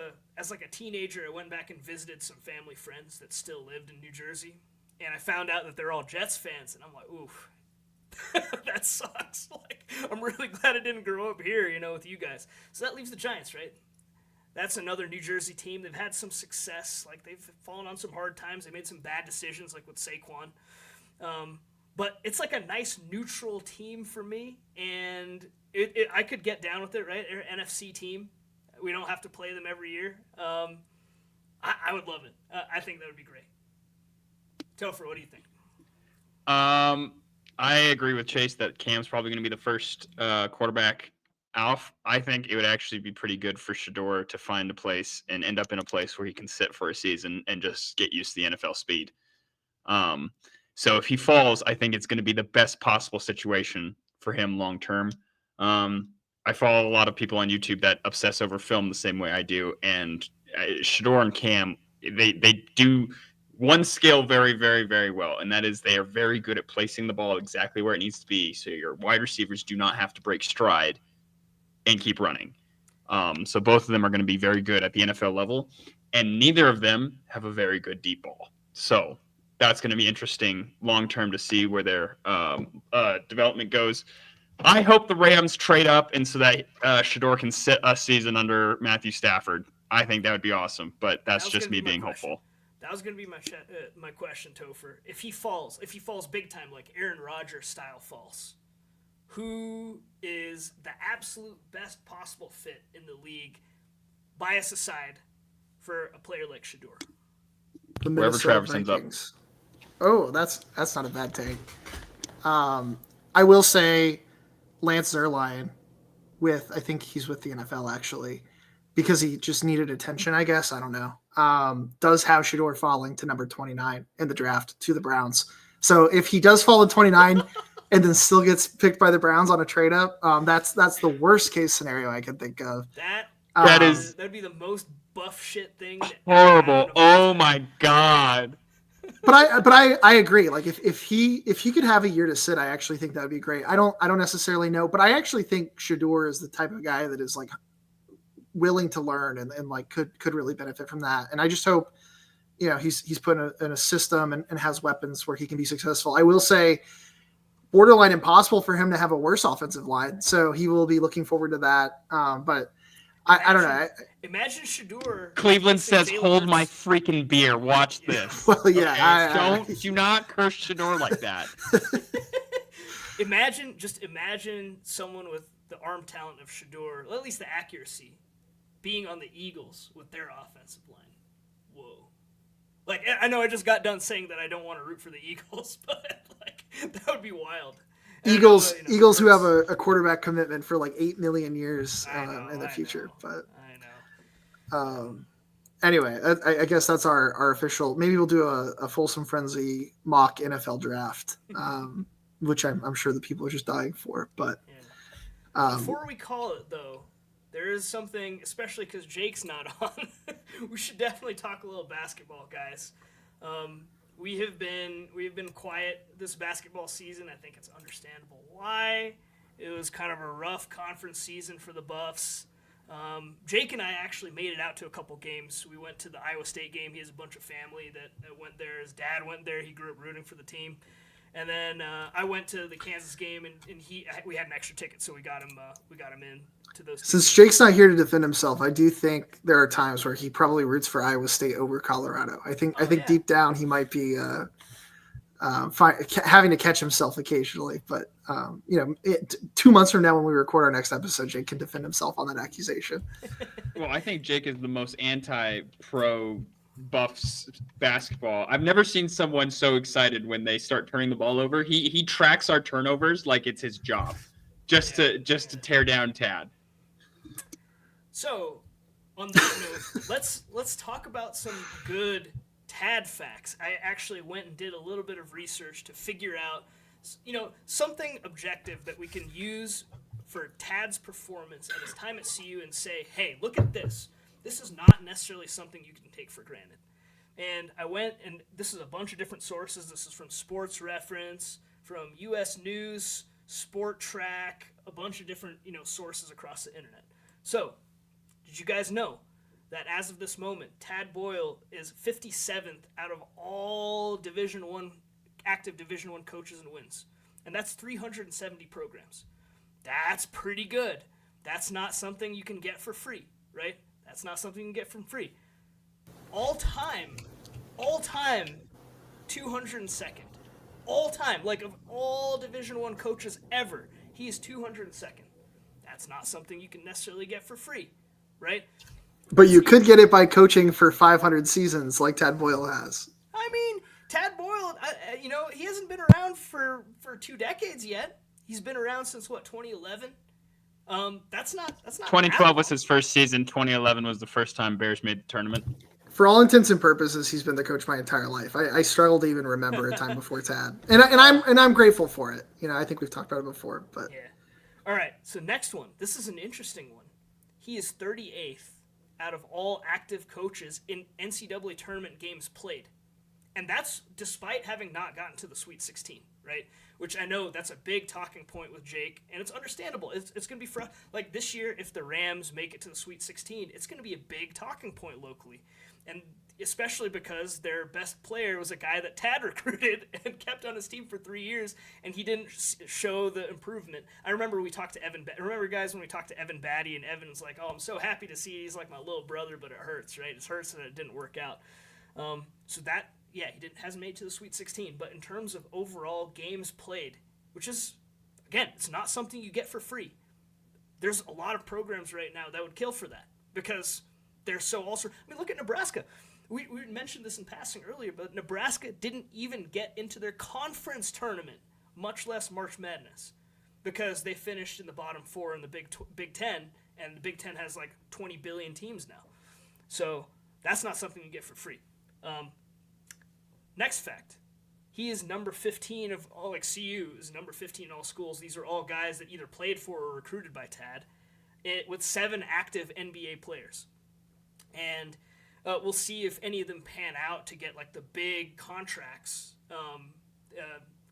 like a teenager, I went back and visited some family friends that still lived in New Jersey, and I found out that they're all Jets fans, and I'm like, oof, that sucks. Like, I'm really glad I didn't grow up here, with you guys. So that leaves the Giants, right? That's another New Jersey team. They've had some success. Like, they've fallen on some hard times. They made some bad decisions, like with Saquon. But it's like a nice neutral team for me, and I could get down with it, right? They're an NFC team. We don't have to play them every year. I would love it. I think that would be great. Topher, what do you think? I agree with Chase that Cam's probably going to be the first quarterback off. I think it would actually be pretty good for Shador to find a place and end up in a place where he can sit for a season and just get used to the NFL speed. So if he falls, I think it's going to be the best possible situation for him long term. I follow a lot of people on YouTube that obsess over film the same way I do, and Shador and Cam, they do one skill very, very, very well, and that is they are very good at placing the ball exactly where it needs to be, so your wide receivers do not have to break stride and keep running. So both of them are going to be very good at the NFL level, and neither of them have a very good deep ball. So that's going to be interesting long term to see where their development goes. I hope the Rams trade up and so that Shador can sit a season under Matthew Stafford. I think that would be awesome, but that's just me being hopeful. That was going to be my question, Topher. If he falls big time, like Aaron Rodgers style falls, who is the absolute best possible fit in the league, bias aside, for a player like Shador? Wherever Travis ends up. Oh, that's not a bad take. I will say Lance Zierlein I think he's with the NFL actually, because he just needed attention, I guess. I don't know. Does have Shador falling to number 29 in the draft to the Browns. So if he does fall to 29 and then still gets picked by the Browns on a trade up, that's the worst case scenario I can think of. That'd be the most buff shit thing. Horrible. Oh my God. But I agree. Like if he could have a year to sit, I actually think that would be great. I don't necessarily know, but I actually think Shador is the type of guy that is like willing to learn and like could really benefit from that. And I just hope, he's put in a system and has weapons where he can be successful. I will say borderline impossible for him to have a worse offensive line. So he will be looking forward to that. But I don't know. Imagine Shador. Cleveland says, "Hold my freaking beer. Watch this." Well, yeah. Okay? Do not curse Shador like that. Imagine someone with the arm talent of Shador, or at least the accuracy, being on the Eagles with their offensive line. Whoa. Like, I know I just got done saying that I don't want to root for the Eagles, but like that would be wild. Eagles who have a quarterback commitment for like 8 million years in the future. But I know. Anyway, I guess that's our official. Maybe we'll do a Folsom Frenzy mock NFL draft, which I'm sure the people are just dying for. But before we call it, though, there is something, especially because Jake's not on. We should definitely talk a little basketball, guys. We have been quiet this basketball season. I think it's understandable why. It was kind of a rough conference season for the Buffs. Jake and I actually made it out to a couple games. We went to the Iowa State game. He has a bunch of family that went there. His dad went there. He grew up rooting for the team. And then I went to the Kansas game, and we had an extra ticket, so we got him in to those. Since Jake's not here to defend himself, I do think there are times where he probably roots for Iowa State over Colorado. I think deep down he might be having to catch himself occasionally. But 2 months from now, when we record our next episode, Jake can defend himself on that accusation. Well, I think Jake is the most anti-pro Buffs basketball. I've never seen someone so excited when they start turning the ball over. He tracks our turnovers like it's his job, just to tear down Tad. So, on that note, let's talk about some good Tad facts. I actually went and did a little bit of research to figure out, something objective that we can use for Tad's performance at his time at CU and say, hey, look at this. This is not necessarily something you can take for granted. And I went, and this is a bunch of different sources. This is from Sports Reference, from U.S. News, Sport Track, a bunch of different sources across the internet. So, did you guys know that as of this moment, Tad Boyle is 57th out of all active Division I coaches and wins, and that's 370 programs. That's pretty good. That's not something you can get for free, right? That's not something you can get for free. All time, 202nd. All time, like of all Division I coaches ever, he is 202nd. That's not something you can necessarily get for free, right? But you could get it by coaching for 500 seasons like Tad Boyle has. I mean, Tad Boyle, he hasn't been around for 2 decades yet. He's been around since 2011. That's not 2012 was his first season. 2011 was the first time Bears made the tournament. For all intents and purposes, he's been the coach my entire life. I struggle to even remember a time before Tad, and I'm grateful for it. I think we've talked about it before, but yeah. All right, so next one. This is an interesting one. He is 38th out of all active coaches in NCAA tournament games played, and that's despite having not gotten to the Sweet 16, right? Which I know that's a big talking point with Jake, and it's understandable. It's going to be like this year, if the Rams make it to the Sweet 16, it's going to be a big talking point locally. And especially because their best player was a guy that Tad recruited and kept on his team for 3 years, and he didn't show the improvement. I remember we talked to Evan. Remember, guys, when we talked to Evan Batty, and Evan's like, "Oh, I'm so happy to see he's like my little brother, but it hurts, right? It hurts that it didn't work out." He hasn't made it to the Sweet 16. But in terms of overall games played, which is, again, it's not something you get for free. There's a lot of programs right now that would kill for that because they're so also. I mean, look at Nebraska. We mentioned this in passing earlier, but Nebraska didn't even get into their conference tournament, much less March Madness, because they finished in the bottom 4 in the Big Ten, and the Big Ten has like 20 billion teams now. So that's not something you get for free. Next fact. He is number 15 of all, like CU is number 15 in all schools. These are all guys that either played for or recruited by Tad, with 7 active NBA players. And we'll see if any of them pan out to get like the big contracts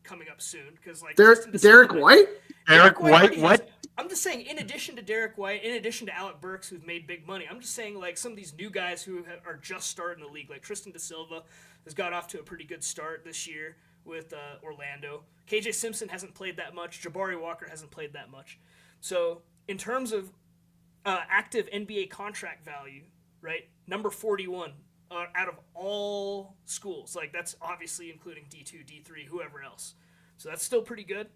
coming up soon. Because like Derek White? Derek White, what? I'm just saying, in addition to Derek White, in addition to Alec Burks, who've made big money, I'm just saying like some of these new guys who are just starting the league, like Tristan Da Silva has got off to a pretty good start this year with Orlando. KJ Simpson hasn't played that much. Jabari Walker hasn't played that much. So in terms of active NBA contract value, right, number 41 out of all schools. Like, that's obviously including D2, D3, whoever else. So that's still pretty good.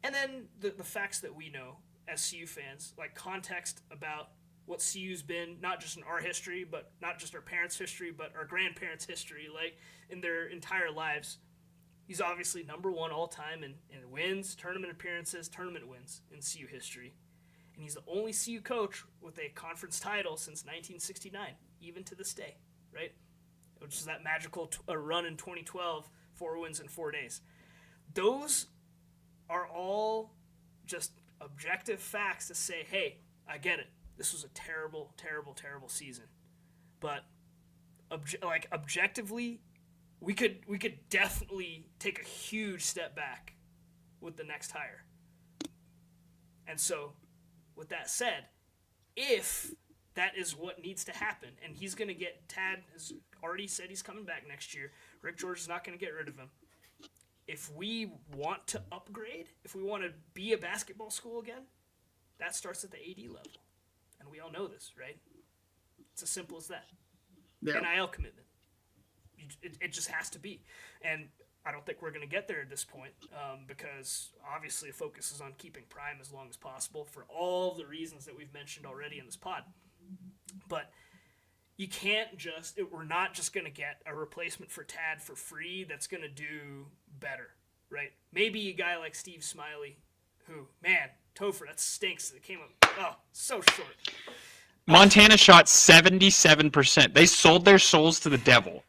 And then the facts that we know as CU fans, like context about what CU's been, not just in our history, but not just our parents' history, but our grandparents' history, like in their entire lives. He's obviously number 1 all time in wins, tournament appearances, tournament wins in CU history. And he's the only CU coach with a conference title since 1969, even to this day, right? Which is that magical run in 2012, 4 wins in 4 days. Those are all just objective facts to say, hey, I get it. This was a terrible, terrible, terrible season. But objectively, we could definitely take a huge step back with the next hire. And so, with that said, if that is what needs to happen, and he's going to get, Tad has already said he's coming back next year. Rick George is not going to get rid of him. If we want to upgrade, if we want to be a basketball school again, that starts at the AD level. And we all know this, right? It's as simple as that. Yeah. NIL commitment. It just has to be. And I don't think we're going to get there at this point because obviously the focus is on keeping Prime as long as possible for all the reasons that we've mentioned already in this pod. But you can't just – we're not just going to get a replacement for Tad for free that's going to do better, right? Maybe a guy like Steve Smiley who, man, Topher, that stinks. It came up, so short. Montana shot 77%. They sold their souls to the devil.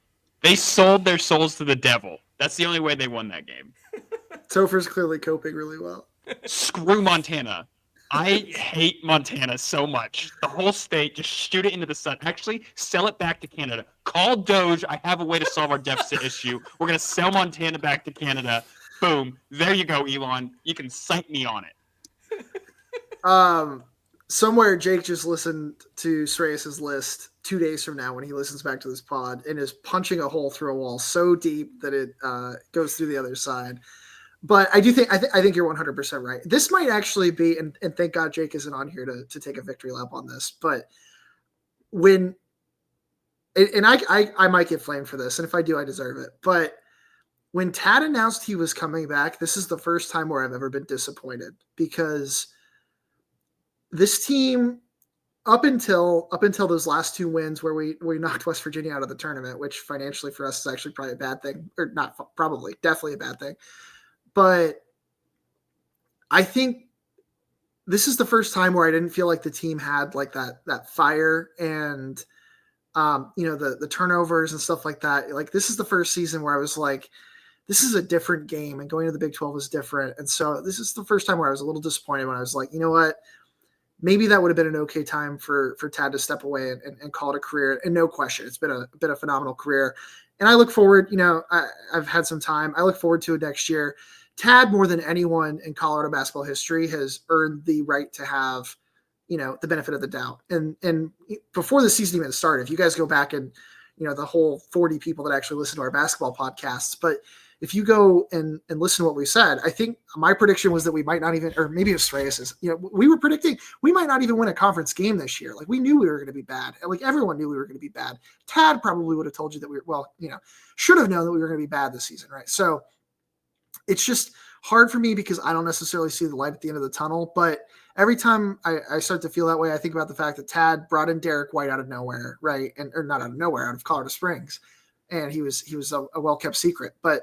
That's the only way they won that game. Topher's clearly coping really well. Screw Montana. I hate Montana so much. The whole state, just shoot it into the sun. Actually, sell it back to Canada. Call Doge. I have a way to solve our deficit issue. We're going to sell Montana back to Canada. Boom. There you go, Elon. You can cite me on it. Somewhere Jake just listened to Sreyas's list 2 days from now when he listens back to this pod and is punching a hole through a wall so deep that it goes through the other side. But I do think I think you're 100% right. This might actually be, and thank God Jake isn't on here to take a victory lap on this. But when, and I might get flamed for this, and if I do, I deserve it. But when Tad announced he was coming back, this is the first time where I've ever been disappointed because this team, up until those last 2 wins where we knocked West Virginia out of the tournament, which financially for us is actually probably a bad thing, or not probably, definitely a bad thing. But I think this is the first time where I didn't feel like the team had like that fire and the turnovers and stuff like that. Like this is the first season where I was like, this is a different game, and going to the Big 12 is different. And so this is the first time where I was a little disappointed when I was like, you know what? Maybe that would have been an okay time for Tad to step away and call it a career. And no question, it's been a phenomenal career. And I look forward, I've had some time. I look forward to it next year. Tad, more than anyone in Colorado basketball history, has earned the right to have, the benefit of the doubt. And before the season even started, if you guys go back and, the whole 40 people that actually listen to our basketball podcasts, but if you go and listen to what we said, I think my prediction was that we might not even, or maybe it was Reyes's, we were predicting we might not even win a conference game this year. Like we knew we were going to be bad. Like everyone knew we were going to be bad. Tad probably would have told you that should have known that we were going to be bad this season. Right. So it's just hard for me because I don't necessarily see the light at the end of the tunnel, but every time I start to feel that way, I think about the fact that Tad brought in Derek White out of nowhere. Right. Or not out of nowhere, out of Colorado Springs. And he was a well-kept secret, but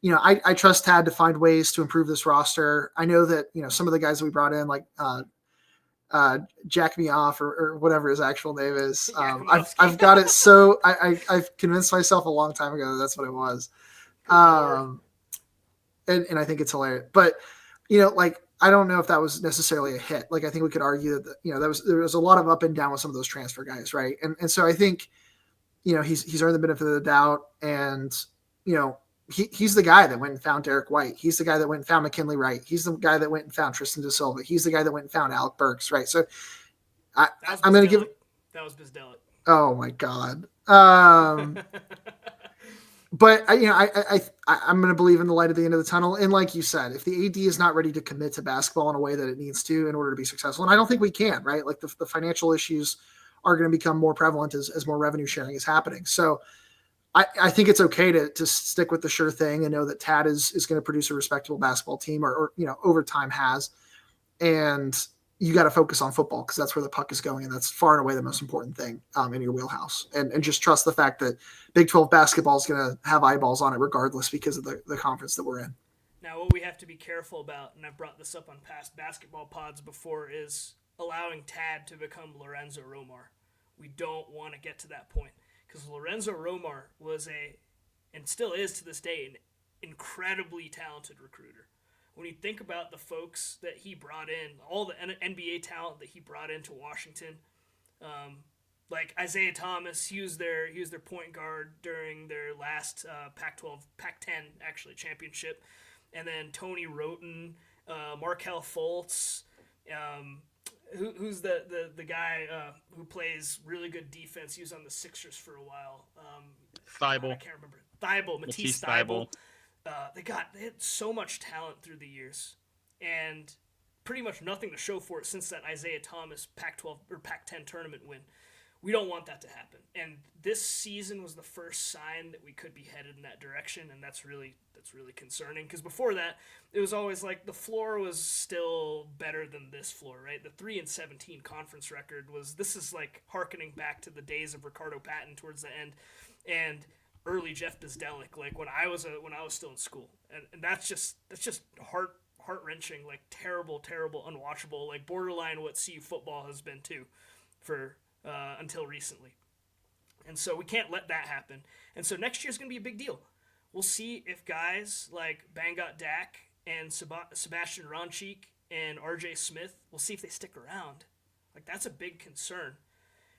I trust Tad to find ways to improve this roster. I know that, some of the guys that we brought in, like Jack Me Off or whatever his actual name is. I've got it. So I've convinced myself a long time ago that that's what it was. And I think it's hilarious, but I don't know if that was necessarily a hit. Like, I think we could argue that, there was a lot of up and down with some of those transfer guys. Right. And so I think, he's earned the benefit of the doubt, and, he's the guy that went and found Derek White. He's the guy that went and found McKinley Wright. He's the guy that went and found Tristan De Silva. He's the guy that went and found Alec Burks. Right. So I'm going to give. That was Bizdelic. Oh my God. But I'm going to believe in the light at the end of the tunnel. And like you said, if the AD is not ready to commit to basketball in a way that it needs to in order to be successful, and I don't think we can, right? Like the financial issues are going to become more prevalent as more revenue sharing is happening. So I think it's okay to stick with the sure thing and know that Tad is going to produce a respectable basketball team or over time has. And you got to focus on football because that's where the puck is going. And that's far and away the most important thing in your wheelhouse. And just trust the fact that Big 12 basketball is going to have eyeballs on it regardless because of the conference that we're in. Now, what we have to be careful about, and I've brought this up on past basketball pods before, is allowing Tad to become Lorenzo Romar. We don't want to get to that point. Because Lorenzo Romar was and still is to this day, an incredibly talented recruiter. When you think about the folks that he brought in, all the NBA talent that he brought into Washington, like Isaiah Thomas, he was their point guard during their last Pac-10 actually championship, and then Tony Roten, Markelle Fultz. Who's the guy who plays really good defense? He was on the Sixers for a while. Thibault. I can't remember. Thibault, Matisse Thibault. They had so much talent through the years, and pretty much nothing to show for it since that Isaiah Thomas Pac-12 or Pac-10 tournament win. We don't want that to happen. And this season was the first sign that we could be headed in that direction, and that's really concerning. Because before that, it was always like the floor was still better than this floor, right? The 3-17 conference record this is like hearkening back to the days of Ricardo Patton towards the end, and early Jeff Bizdelic, like when I was still in school, and that's just heart-wrenching, like terrible, unwatchable, like borderline what CU football has been too, for until recently. And so we can't let that happen. And so next year's going to be a big deal. We'll see if guys like Bangot Dak and Sebastian Ronchik and RJ Smith, we'll see if they stick around. Like, that's a big concern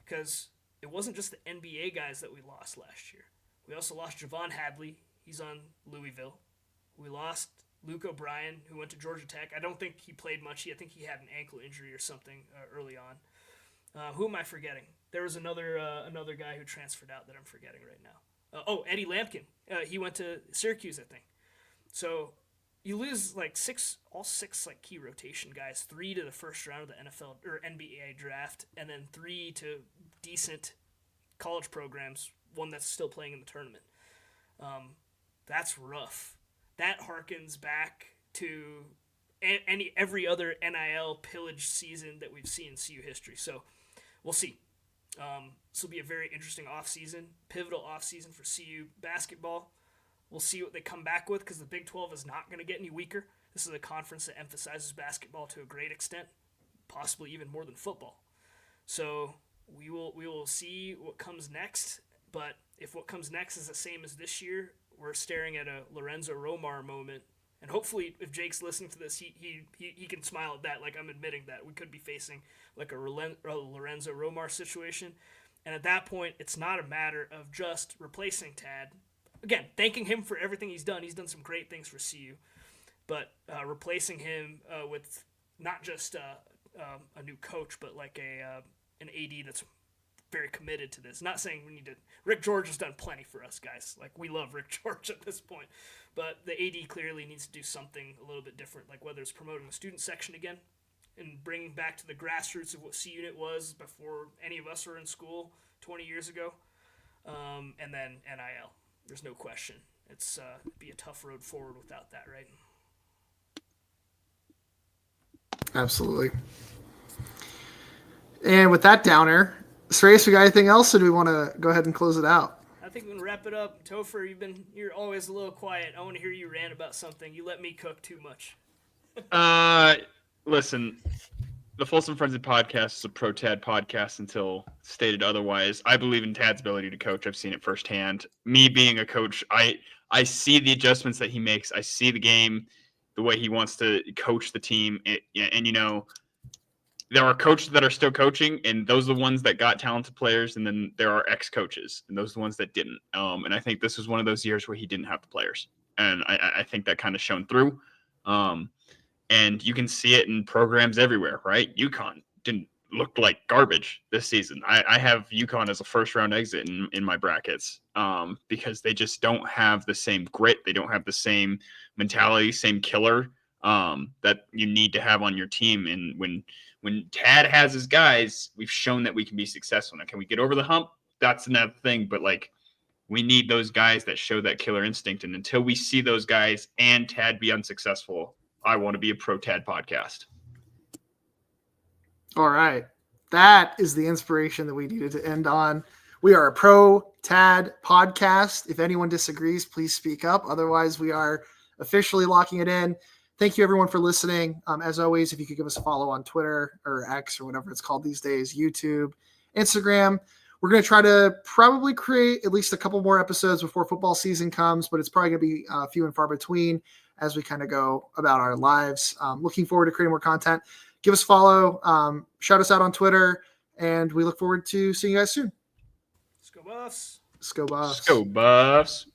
because it wasn't just the NBA guys that we lost last year. We also lost Javon Hadley. He's on Louisville. We lost Luke O'Brien, who went to Georgia Tech. I don't think he played much. I think he had an ankle injury or something early on. Who am I forgetting? There was another guy who transferred out that I'm forgetting right now. Eddie Lampkin. He went to Syracuse, I think. So you lose all six key rotation guys, 3 to the first round of the NFL or NBA draft, and then 3 to decent college programs, one that's still playing in the tournament. That's rough. That harkens back to every other NIL pillage season that we've seen in CU history. So we'll see. This will be a very interesting offseason, pivotal offseason for CU basketball. We'll see what they come back with because the Big 12 is not going to get any weaker. This is a conference that emphasizes basketball to a great extent, possibly even more than football. So we will see what comes next. But if what comes next is the same as this year, we're staring at a Lorenzo Romar moment. And hopefully, if Jake's listening to this, he can smile at that. Like, I'm admitting that we could be facing like a Lorenzo Romar situation. And at that point, it's not a matter of just replacing Tad. Again, thanking him for everything he's done. He's done some great things for CU. But replacing him with not just a new coach, but like an AD that's very committed to this. Not saying we need to. Rick George has done plenty for us, guys. Like, we love Rick George at this point. But the AD clearly needs to do something a little bit different, like whether it's promoting the student section again and bringing back to the grassroots of what C-Unit was before any of us were in school 20 years ago. And then NIL. There's no question. It's it'd be a tough road forward without that, right? Absolutely. And with that downer, S3E, we got anything else, or do we want to go ahead and close it out? I think we can wrap it up. Topher, you're always a little quiet. I want to hear you rant about something. You let me cook too much. Listen, the Folsom Frenzy podcast is a pro Tad podcast until stated otherwise. I believe in Tad's ability to coach. I've seen it firsthand. Me being a coach, I see the adjustments that he makes. I see the game, the way he wants to coach the team. And you know, there are coaches that are still coaching, and those are the ones that got talented players, and then there are ex-coaches, and those are the ones that didn't. And I think this was one of those years where he didn't have the players, and I think that kind of shone through. And you can see it in programs everywhere, right? UConn didn't look like garbage this season. I have UConn as a first-round exit in my brackets because they just don't have the same grit. They don't have the same mentality, same killer that you need to have on your team. And when Tad has his guys, we've shown that we can be successful. Now, can we get over the hump? That's another thing. But, like, we need those guys that show that killer instinct. And until we see those guys and Tad be unsuccessful, I want to be a pro Tad podcast. All right. That is the inspiration that we needed to end on. We are a pro Tad podcast. If anyone disagrees, please speak up. Otherwise, we are officially locking it in. Thank you, everyone, for listening. As always, if you could give us a follow on Twitter or X or whatever it's called these days, YouTube, Instagram. We're going to try to probably create at least a couple more episodes before football season comes, but it's probably going to be few and far between as we kind of go about our lives. Looking forward to creating more content. Give us a follow. Shout us out on Twitter, and we look forward to seeing you guys soon. Let's go Buffs. Let's go Buffs. Let's go Buffs.